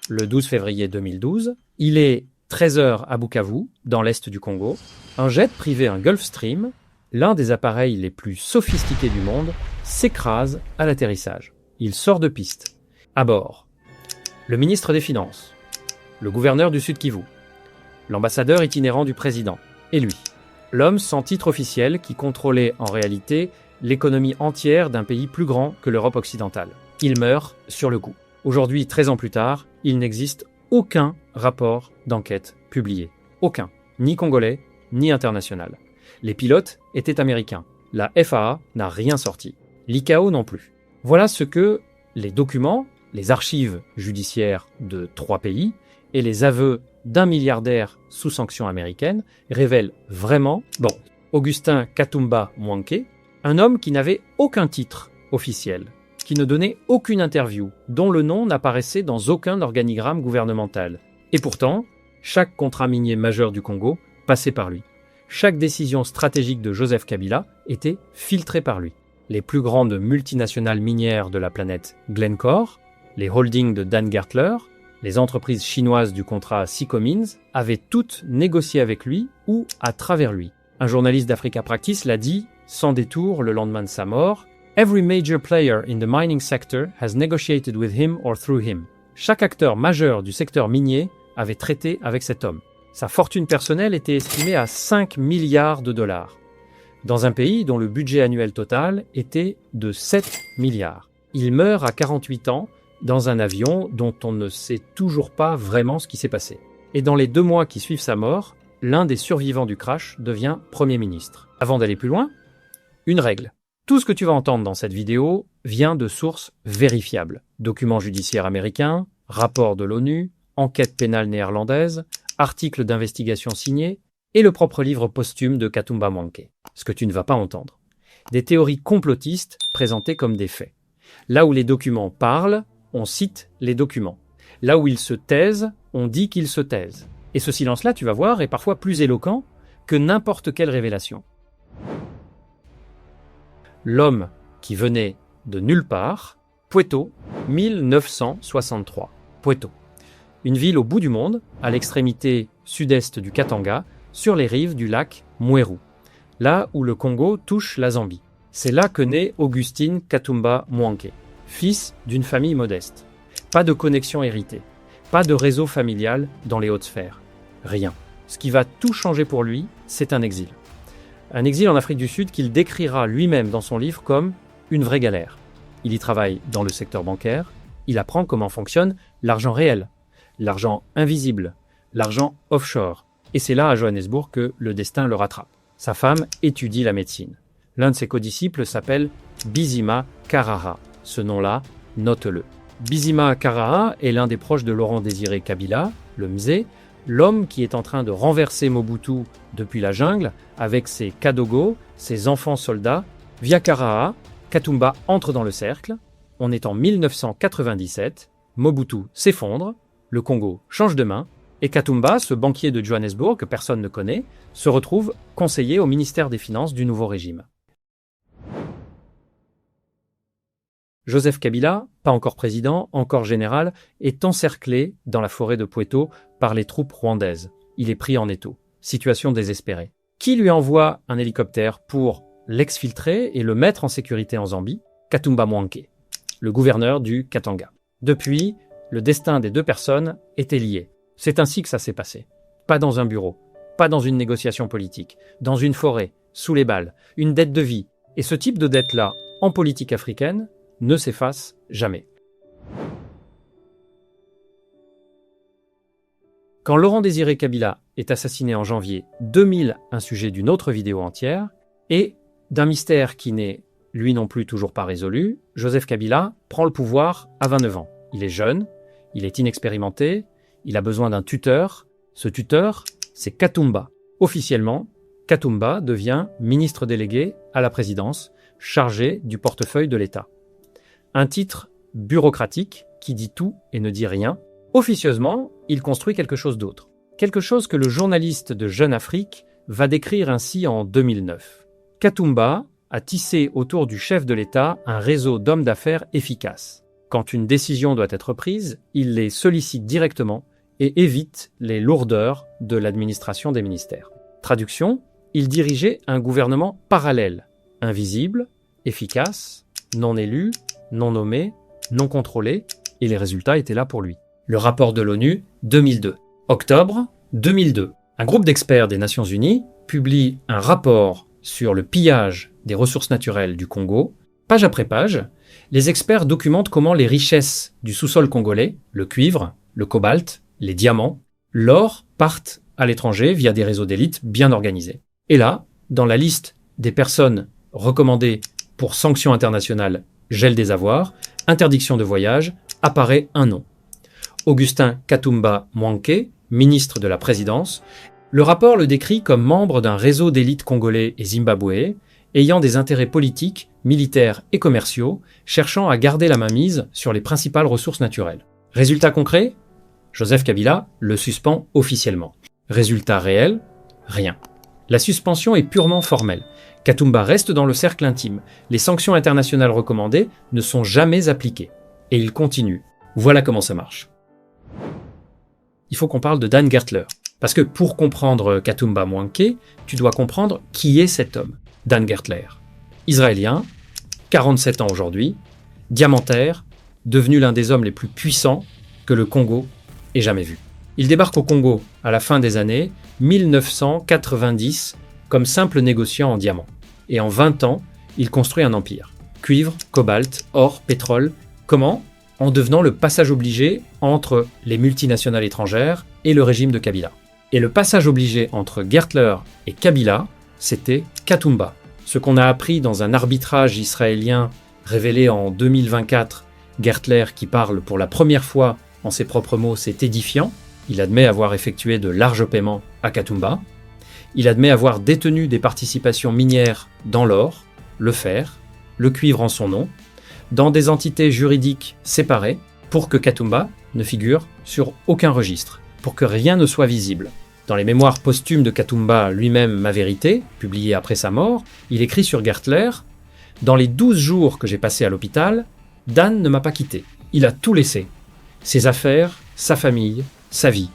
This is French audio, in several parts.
le 12 février 2012. Il est 13h à Bukavu, dans l'est du Congo. Un jet privé, un Gulfstream, l'un des appareils les plus sophistiqués du monde, s'écrase à l'atterrissage. Il sort de piste. À bord, le ministre des Finances, le gouverneur du Sud Kivu, l'ambassadeur itinérant du président, et lui, l'homme sans titre officiel qui contrôlait en réalité l'économie entière d'un pays plus grand que l'Europe occidentale. Il meurt sur le coup. Aujourd'hui, 13 ans plus tard, il n'existe aucun rapport d'enquête publié. Aucun. Ni congolais, ni international. Les pilotes étaient américains. La FAA n'a rien sorti. L'ICAO non plus. Voilà ce que les documents, les archives judiciaires de 3 pays et les aveux d'un milliardaire sous sanction américaine révèlent vraiment, Augustin Katumba Mwanke, un homme qui n'avait aucun titre officiel, qui ne donnait aucune interview, dont le nom n'apparaissait dans aucun organigramme gouvernemental. Et pourtant, chaque contrat minier majeur du Congo passait par lui. Chaque décision stratégique de Joseph Kabila était filtrée par lui. Les plus grandes multinationales minières de la planète Glencore, les holdings de Dan Gertler, les entreprises chinoises du contrat Sicomins avaient toutes négocié avec lui ou à travers lui. Un journaliste d'Africa Practice l'a dit sans détour le lendemain de sa mort. Every major player in the mining sector has negotiated with him or through him. Chaque acteur majeur du secteur minier avait traité avec cet homme. Sa fortune personnelle était estimée à 5 milliards de dollars, dans un pays dont le budget annuel total était de 7 milliards. Il meurt à 48 ans dans un avion dont on ne sait toujours pas vraiment ce qui s'est passé. Et dans les 2 mois qui suivent sa mort, l'un des survivants du crash devient Premier ministre. Avant d'aller plus loin, une règle. Tout ce que tu vas entendre dans cette vidéo vient de sources vérifiables. Documents judiciaires américains, rapports de l'ONU, enquêtes pénales néerlandaises, articles d'investigation signés et le propre livre posthume de Katumba Mwanke. Ce que tu ne vas pas entendre. Des théories complotistes présentées comme des faits. Là où les documents parlent, on cite les documents. Là où ils se taisent, on dit qu'ils se taisent. Et ce silence-là, tu vas voir, est parfois plus éloquent que n'importe quelle révélation. L'homme qui venait de nulle part, Pweto, 1963. Pweto. Une ville au bout du monde, à l'extrémité sud-est du Katanga, sur les rives du lac Mweru, là où le Congo touche la Zambie. C'est là que naît Augustin Katumba Mwanke, fils d'une famille modeste. Pas de connexion héritée, pas de réseau familial dans les hautes sphères. Rien. Ce qui va tout changer pour lui, c'est un exil. Un exil en Afrique du Sud qu'il décrira lui-même dans son livre comme une vraie galère. Il y travaille dans le secteur bancaire, il apprend comment fonctionne l'argent réel, l'argent invisible, l'argent offshore. Et c'est là, à Johannesburg, que le destin le rattrape. Sa femme étudie la médecine. L'un de ses codisciples s'appelle Bizima Karaha. Ce nom-là, note-le. Bizima Karaha est l'un des proches de Laurent Désiré Kabila, le Mzé, l'homme qui est en train de renverser Mobutu depuis la jungle avec ses Kadogo, ses enfants soldats. Via Karaha, Katumba entre dans le cercle. On est en 1997, Mobutu s'effondre, le Congo change de main, et Katumba, ce banquier de Johannesburg que personne ne connaît, se retrouve conseiller au ministère des Finances du nouveau régime. Joseph Kabila, pas encore président, encore général, est encerclé dans la forêt de Pweto par les troupes rwandaises. Il est pris en étau. Situation désespérée. Qui lui envoie un hélicoptère pour l'exfiltrer et le mettre en sécurité en Zambie? Katumba Mwanke, le gouverneur du Katanga. Depuis, le destin des 2 personnes était lié. C'est ainsi que ça s'est passé. Pas dans un bureau, pas dans une négociation politique, dans une forêt, sous les balles, une dette de vie. Et ce type de dette-là, en politique africaine, ne s'efface jamais. Quand Laurent Désiré Kabila est assassiné en janvier 2000, un sujet d'une autre vidéo entière, et d'un mystère qui n'est, lui non plus, toujours pas résolu, Joseph Kabila prend le pouvoir à 29 ans. Il est jeune, il est inexpérimenté, il a besoin d'un tuteur. Ce tuteur, c'est Katumba. Officiellement, Katumba devient ministre délégué à la présidence, chargé du portefeuille de l'État. Un titre bureaucratique qui dit tout et ne dit rien. Officieusement, il construit quelque chose d'autre. Quelque chose que le journaliste de Jeune Afrique va décrire ainsi en 2009. Katumba a tissé autour du chef de l'État un réseau d'hommes d'affaires efficaces. Quand une décision doit être prise, il les sollicite directement et évite les lourdeurs de l'administration des ministères. Traduction, il dirigeait un gouvernement parallèle, invisible, efficace, non élu, non nommé, non contrôlé, et les résultats étaient là pour lui. Le rapport de l'ONU, 2002. Octobre 2002. Un groupe d'experts des Nations Unies publie un rapport sur le pillage des ressources naturelles du Congo. Page après page, les experts documentent comment les richesses du sous-sol congolais, le cuivre, le cobalt, les diamants, l'or, partent à l'étranger via des réseaux d'élite bien organisés. Et là, dans la liste des personnes recommandées pour sanctions internationales, gel des avoirs, interdiction de voyage, apparaît un nom. Augustin Katumba Mwanké, ministre de la Présidence. Le rapport le décrit comme membre d'un réseau d'élite congolais et zimbabwéen, ayant des intérêts politiques, militaires et commerciaux, cherchant à garder la mainmise sur les principales ressources naturelles. Résultat concret ? Joseph Kabila le suspend officiellement. Résultat réel ? Rien. La suspension est purement formelle. Katumba reste dans le cercle intime. Les sanctions internationales recommandées ne sont jamais appliquées. Et il continue. Voilà comment ça marche. Il faut qu'on parle de Dan Gertler. Parce que pour comprendre Katumba Mwanké, tu dois comprendre qui est cet homme. Dan Gertler. Israélien, 47 ans aujourd'hui, diamantaire, devenu l'un des hommes les plus puissants que le Congo ait jamais vu. Il débarque au Congo à la fin des années 1990 comme simple négociant en diamants. Et en 20 ans, il construit un empire. Cuivre, cobalt, or, pétrole. Comment ? En devenant le passage obligé entre les multinationales étrangères et le régime de Kabila. Et le passage obligé entre Gertler et Kabila, c'était Katumba. Ce qu'on a appris dans un arbitrage israélien révélé en 2024, Gertler qui parle pour la première fois en ses propres mots, c'est édifiant. Il admet avoir effectué de larges paiements à Katumba. Il admet avoir détenu des participations minières dans l'or, le fer, le cuivre en son nom, dans des entités juridiques séparées, pour que Katumba ne figure sur aucun registre, pour que rien ne soit visible. Dans les mémoires posthumes de Katumba lui-même, Ma vérité, publié après sa mort, il écrit sur Gertler « Dans les 12 jours que j'ai passés à l'hôpital, Dan ne m'a pas quitté. Il a tout laissé. Ses affaires, sa famille, sa vie.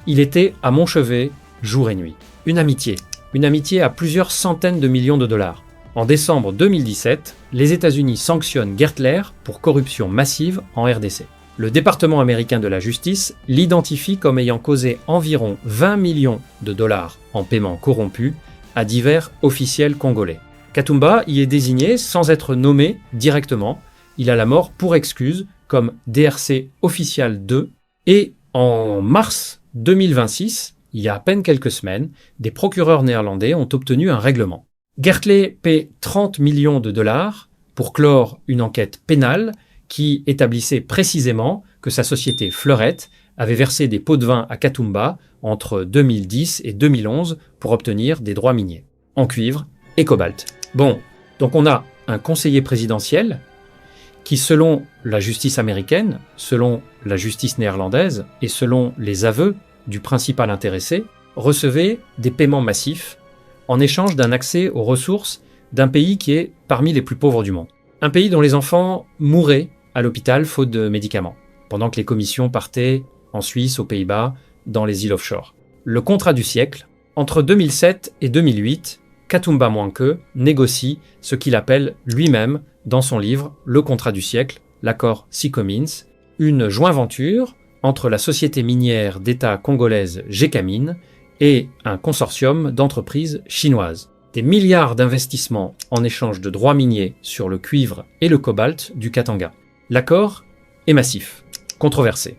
Il était à mon chevet, jour et nuit. Une amitié à plusieurs centaines de millions de dollars. En décembre 2017, les États-Unis sanctionnent Gertler pour corruption massive en RDC. Le département américain de la justice l'identifie comme ayant causé environ 20 millions de dollars en paiements corrompus à divers officiels congolais. Katumba y est désigné sans être nommé directement. Il a la mort pour excuse comme DRC official 2. Et en mars 2026, il y a à peine quelques semaines, des procureurs néerlandais ont obtenu un règlement. Gertler paie 30 millions de dollars pour clore une enquête pénale qui établissait précisément que sa société Fleurette avait versé des pots de vin à Katumba entre 2010 et 2011 pour obtenir des droits miniers, en cuivre et cobalt. Bon, donc on a un conseiller présidentiel qui, selon la justice américaine, selon la justice néerlandaise et selon les aveux du principal intéressé, recevait des paiements massifs en échange d'un accès aux ressources d'un pays qui est parmi les plus pauvres du monde. Un pays dont les enfants mouraient à l'hôpital faute de médicaments, pendant que les commissions partaient en Suisse, aux Pays-Bas, dans les îles offshore. Le contrat du siècle, entre 2007 et 2008, Katumba Mwanké négocie ce qu'il appelle lui-même dans son livre Le contrat du siècle, l'accord Sicomins, une joint-venture entre la société minière d'État congolaise Gécamine et un consortium d'entreprises chinoises. Des milliards d'investissements en échange de droits miniers sur le cuivre et le cobalt du Katanga. L'accord est massif, controversé.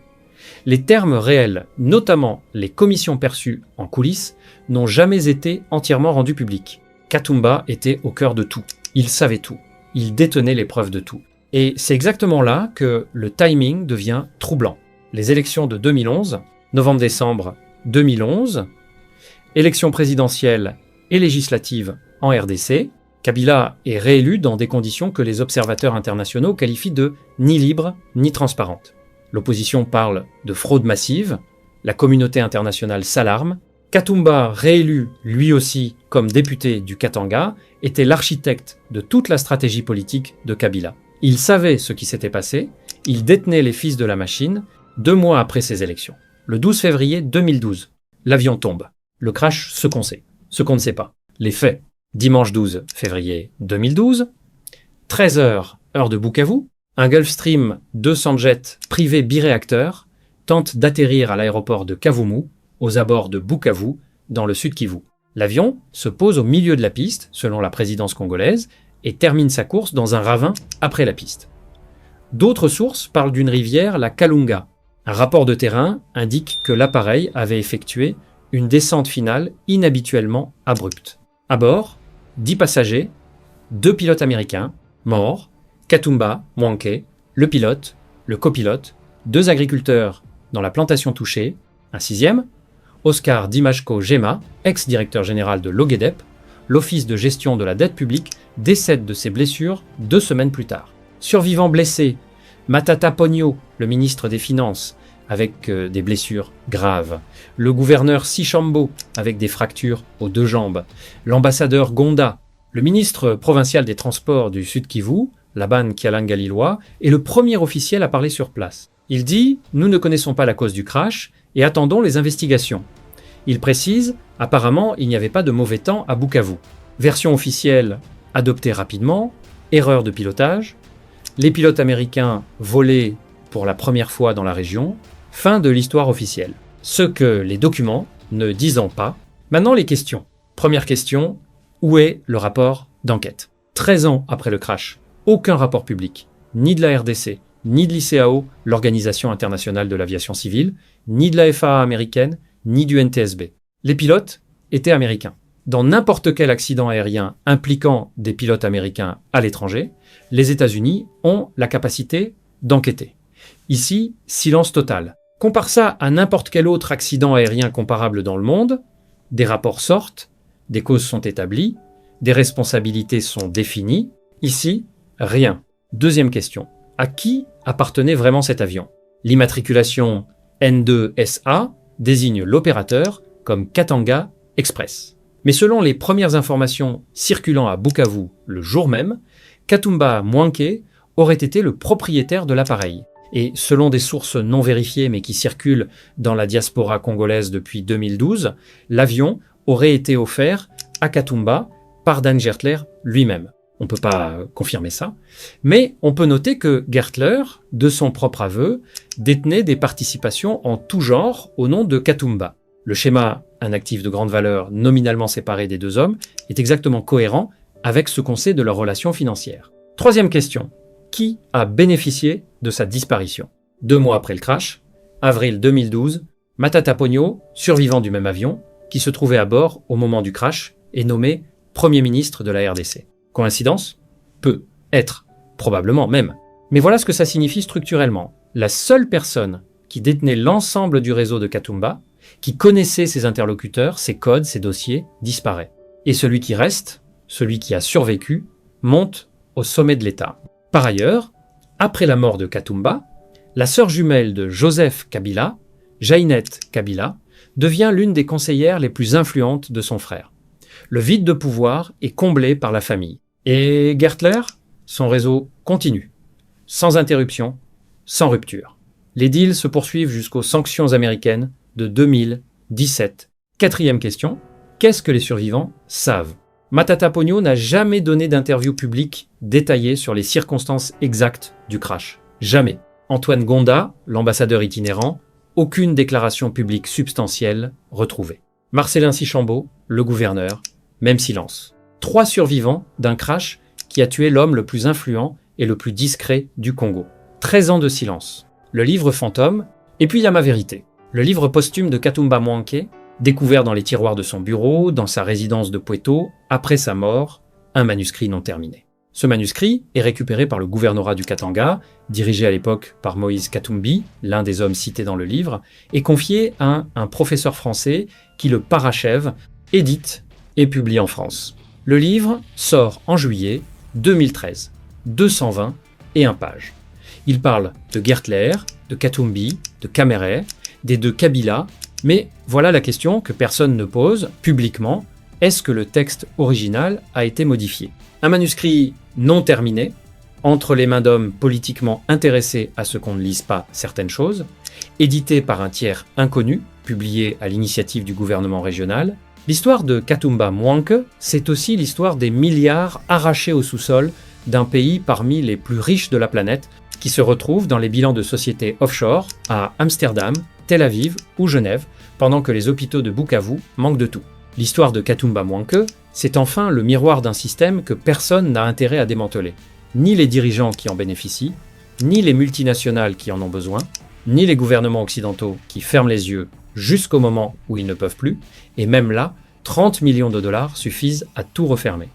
Les termes réels, notamment les commissions perçues en coulisses, n'ont jamais été entièrement rendus publics. Katumba était au cœur de tout. Il savait tout. Il détenait les preuves de tout. Et c'est exactement là que le timing devient troublant. Les élections de 2011, novembre-décembre 2011, élections présidentielles et législatives en RDC, Kabila est réélu dans des conditions que les observateurs internationaux qualifient de ni libres ni transparentes. L'opposition parle de fraude massive, la communauté internationale s'alarme. Katumba, réélu lui aussi comme député du Katanga, était l'architecte de toute la stratégie politique de Kabila. Il savait ce qui s'était passé Il détenait les fils de la machine 2 mois après ses élections. Le 12 février 2012, l'avion tombe. Le crash, ce qu'on sait. Ce qu'on ne sait pas. Les faits. Dimanche 12 février 2012, 13h, heure de Bukavu, un Gulfstream 200 jet privé biréacteur tente d'atterrir à l'aéroport de Kavumu, aux abords de Bukavu, dans le sud Kivu. L'avion se pose au milieu de la piste, selon la présidence congolaise, et termine sa course dans un ravin après la piste. D'autres sources parlent d'une rivière, la Kalunga. Un rapport de terrain indique que l'appareil avait effectué une descente finale inhabituellement abrupte. À bord, 10 passagers, 2 pilotes américains, morts, Katumba Mwanke, le pilote, le copilote, 2 agriculteurs dans la plantation touchée, un 6e, Oscar Dimashko Gema, ex-directeur général de l'OGEDEP, l'Office de gestion de la dette publique, décède de ses blessures 2 semaines plus tard. Survivant blessé, Matata Ponyo, le ministre des Finances, avec des blessures graves. Le gouverneur Sichambo, avec des fractures aux 2 jambes. L'ambassadeur Gonda, le ministre provincial des Transports du Sud Kivu, Laban Kialanga-Lilwa, est le premier officiel à parler sur place. Il dit « Nous ne connaissons pas la cause du crash et attendons les investigations ». Il précise « Apparemment, il n'y avait pas de mauvais temps à Bukavu ». Version officielle adoptée rapidement, erreur de pilotage, les pilotes américains volés pour la première fois dans la région, fin de l'histoire officielle. Ce que les documents ne disant pas. Maintenant les questions. Première question, où est le rapport d'enquête ? 13 ans après le crash, aucun rapport public, ni de la RDC, ni de l'ICAO, l'Organisation internationale de l'aviation civile, ni de la FAA américaine, ni du NTSB. Les pilotes étaient américains. Dans n'importe quel accident aérien impliquant des pilotes américains à l'étranger, les États-Unis ont la capacité d'enquêter. Ici, silence total. Compare ça à n'importe quel autre accident aérien comparable dans le monde, des rapports sortent, des causes sont établies, des responsabilités sont définies. Ici, rien. Deuxième question. À qui appartenait vraiment cet avion ? L'immatriculation N2SA désigne l'opérateur comme Katanga Express. Mais selon les premières informations circulant à Bukavu le jour même, Katumba Mwanke aurait été le propriétaire de l'appareil. Et selon des sources non vérifiées mais qui circulent dans la diaspora congolaise depuis 2012, l'avion aurait été offert à Katumba par Dan Gertler lui-même. On ne peut pas confirmer ça, mais on peut noter que Gertler, de son propre aveu, détenait des participations en tout genre au nom de Katumba. Le schéma, un actif de grande valeur nominalement séparé des 2 hommes, est exactement cohérent avec ce qu'on sait de leur relation financière. Troisième question. Qui a bénéficié de sa disparition ? 2 mois après le crash, avril 2012, Matata Ponyo, survivant du même avion, qui se trouvait à bord au moment du crash, est nommé Premier ministre de la RDC. Coïncidence ? Peut être, probablement même. Mais voilà ce que ça signifie structurellement. La seule personne qui détenait l'ensemble du réseau de Katumba, qui connaissait ses interlocuteurs, ses codes, ses dossiers, disparaît. Et celui qui reste, celui qui a survécu, monte au sommet de l'État. Par ailleurs, après la mort de Katumba, la sœur jumelle de Joseph Kabila, Jainette Kabila, devient l'une des conseillères les plus influentes de son frère. Le vide de pouvoir est comblé par la famille. Et Gertler, son réseau continue, sans interruption, sans rupture. Les deals se poursuivent jusqu'aux sanctions américaines de 2017. Quatrième question, qu'est-ce que les survivants savent ? Matata Ponyo n'a jamais donné d'interview publique détaillée sur les circonstances exactes du crash. Jamais. Antoine Gonda, l'ambassadeur itinérant, aucune déclaration publique substantielle retrouvée. Marcellin Sichambo, le gouverneur, même silence. 3 survivants d'un crash qui a tué l'homme le plus influent et le plus discret du Congo. 13 ans de silence. Le livre fantôme, et puis il y a ma vérité. Le livre posthume de Katumba Mwanke, découvert dans les tiroirs de son bureau, dans sa résidence de Pweto, après sa mort, un manuscrit non terminé. Ce manuscrit est récupéré par le gouvernorat du Katanga, dirigé à l'époque par Moïse Katumbi, l'un des hommes cités dans le livre, et confié à un professeur français qui le parachève, édite et publie en France. Le livre sort en juillet 2013, 221 pages. Il parle de Gertler, de Katumbi, de Kamere, des 2 Kabila, mais voilà la question que personne ne pose publiquement, est-ce que le texte original a été modifié ? Un manuscrit non terminé, entre les mains d'hommes politiquement intéressés à ce qu'on ne lise pas certaines choses, édité par un tiers inconnu, publié à l'initiative du gouvernement régional. L'histoire de Katumba Mwanke, c'est aussi l'histoire des milliards arrachés au sous-sol d'un pays parmi les plus riches de la planète, qui se retrouve dans les bilans de sociétés offshore à Amsterdam, Tel Aviv ou Genève, pendant que les hôpitaux de Bukavu manquent de tout. L'histoire de Katumba Mwanke, c'est enfin le miroir d'un système que personne n'a intérêt à démanteler. Ni les dirigeants qui en bénéficient, ni les multinationales qui en ont besoin, ni les gouvernements occidentaux qui ferment les yeux jusqu'au moment où ils ne peuvent plus, et même là, 30 millions de dollars suffisent à tout refermer.